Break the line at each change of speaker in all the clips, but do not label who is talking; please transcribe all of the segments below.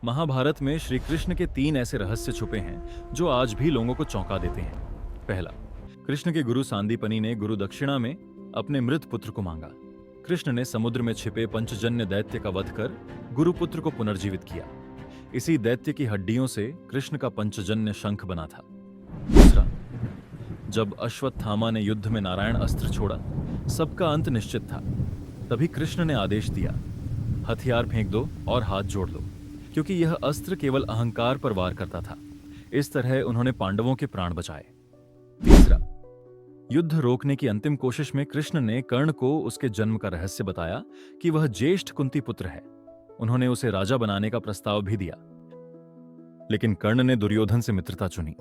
महाभारत में श्री कृष्ण के 3 ऐसे रहस्य छुपे हैं जो आज भी लोगों को चौंका देते हैं। पहला, कृष्ण के गुरु सांदीपनि ने गुरु दक्षिणा में अपने मृत पुत्र को मांगा। कृष्ण ने समुद्र में छिपे पंचजन्य दैत्य का वध कर गुरुपुत्र को पुनर्जीवित किया। इसी दैत्य की हड्डियों से कृष्ण का पंचजन्य शंख बना था। दूसरा, जब अश्वत्थामा ने युद्ध में नारायण अस्त्र छोड़ा, सबका अंत निश्चित था। तभी कृष्ण ने आदेश दिया, हथियार फेंक दो और हाथ जोड़ लो, क्योंकि यह अस्त्र केवल अहंकार पर वार करता था। इस तरह उन्होंने पांडवों के प्राण बचाए। तीसरा, युद्ध रोकने की अंतिम कोशिश में कृष्ण ने कर्ण को उसके जन्म का रहस्य बताया कि वह ज्येष्ठ कुंती पुत्र है। उन्होंने उसे राजा बनाने का प्रस्ताव भी दिया, लेकिन कर्ण ने दुर्योधन से मित्रता चुनी।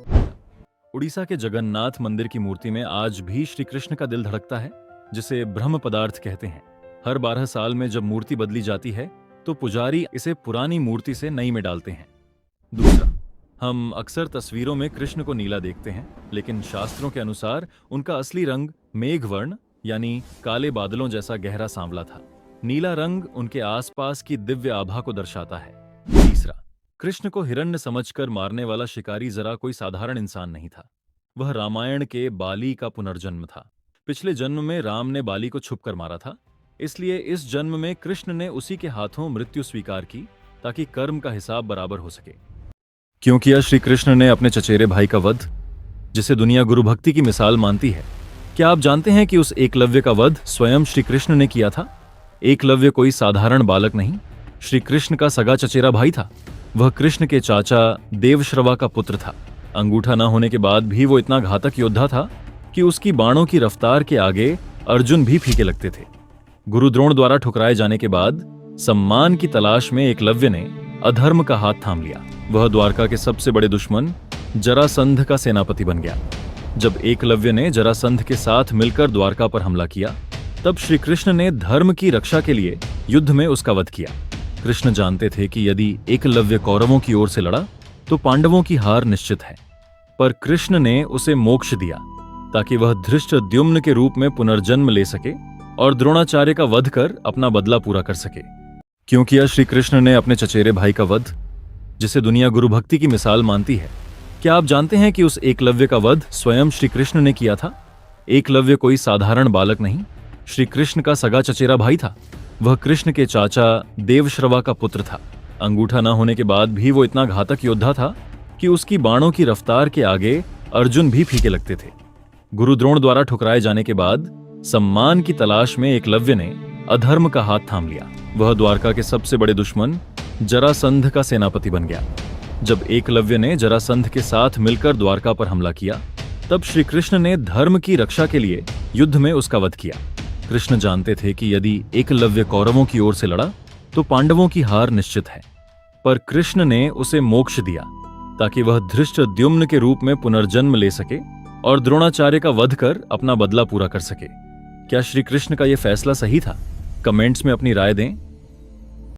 उड़ीसा के जगन्नाथ मंदिर की मूर्ति में आज भी श्री कृष्ण का दिल धड़कता है, जिसे ब्रह्म पदार्थ कहते हैं। हर 12 साल में जब मूर्ति बदली जाती है तो पुजारी इसे पुरानी मूर्ति से नई में डालते हैं। दूसरा, हम अक्सर तस्वीरों में कृष्ण को नीला देखते हैं, लेकिन शास्त्रों के अनुसार उनका असली रंग मेघवर्ण यानी काले बादलों जैसा गहरा सांवला था। नीला रंग उनके आसपास की दिव्य आभा को दर्शाता है। तीसरा, कृष्ण को हिरण्य समझकर मारने वाला शिकारी जरा कोई साधारण इंसान नहीं था। वह रामायण के बाली का पुनर्जन्म था। पिछले जन्म में राम ने बाली को छुपकर मारा था, इसलिए इस जन्म में कृष्ण ने उसी के हाथों मृत्यु स्वीकार की, ताकि कर्म का हिसाब बराबर हो सके। क्यों किया श्री कृष्ण ने अपने चचेरे भाई का वध, जिसे दुनिया गुरु भक्ति की मिसाल मानती है? क्या आप जानते हैं कि उस एकलव्य का वध स्वयं श्री कृष्ण ने किया था? एकलव्य कोई साधारण बालक नहीं, श्री कृष्ण का सगा चचेरा भाई था। वह कृष्ण के चाचा देवश्रवा का पुत्र था। अंगूठा न होने के बाद भी वो इतना घातक योद्धा था कि उसकी बाणों की रफ्तार के आगे अर्जुन भी फीके लगते थे। गुरु द्रोण द्वारा ठुकराए जाने के बाद सम्मान की तलाश में एकलव्य ने अधर्म का हाथ थाम लिया। वह द्वारका के सबसे बड़े दुश्मन जरासंध का सेनापति बन गया। जब एकलव्य ने जरासंध के साथ मिलकर द्वारका पर हमला किया, तब श्री कृष्ण ने धर्म की रक्षा के लिए युद्ध में उसका वध किया। कृष्ण जानते थे कि यदि एकलव्य कौरवों की ओर से लड़ा तो पांडवों की हार निश्चित है, पर कृष्ण ने उसे मोक्ष दिया ताकि वह धृष्टद्युम्न के रूप में पुनर्जन्म ले सके और द्रोणाचार्य का वध कर अपना बदला पूरा कर सके। क्यों किया श्री कृष्ण ने अपने चचेरे भाई का वध, जिसे दुनिया गुरु भक्ति की मिसाल मानती है? क्या आप जानते हैं कि उस एकलव्य का वध स्वयं श्री कृष्ण ने किया था? एकलव्य कोई साधारण बालक नहीं, श्री कृष्ण का सगा चचेरा भाई था। वह कृष्ण के चाचा देवश्रवा का पुत्र था। अंगूठा न होने के बाद भी वो इतना घातक योद्धा था कि उसकी बाणों की रफ्तार के आगे अर्जुन भी फीके लगते थे। गुरु द्रोण द्वारा ठुकराए जाने के बाद सम्मान की तलाश में एकलव्य ने अधर्म का हाथ थाम लिया। वह द्वारका के सबसे बड़े दुश्मन जरासंध का सेनापति बन गया। जब एकलव्य ने जरासंध के साथ मिलकर द्वारका पर हमला किया, तब श्री कृष्ण ने धर्म की रक्षा के लिए युद्ध में उसका वध किया। कृष्ण जानते थे कि यदि एकलव्य कौरवों की ओर से लड़ा तो पांडवों की हार निश्चित है, पर कृष्ण ने उसे मोक्ष दिया ताकि वह धृष्टद्युम्न के रूप में पुनर्जन्म ले सके और द्रोणाचार्य का वध कर अपना बदला पूरा कर सके। क्या श्री कृष्ण का यह फैसला सही था? कमेंट्स में अपनी राय दें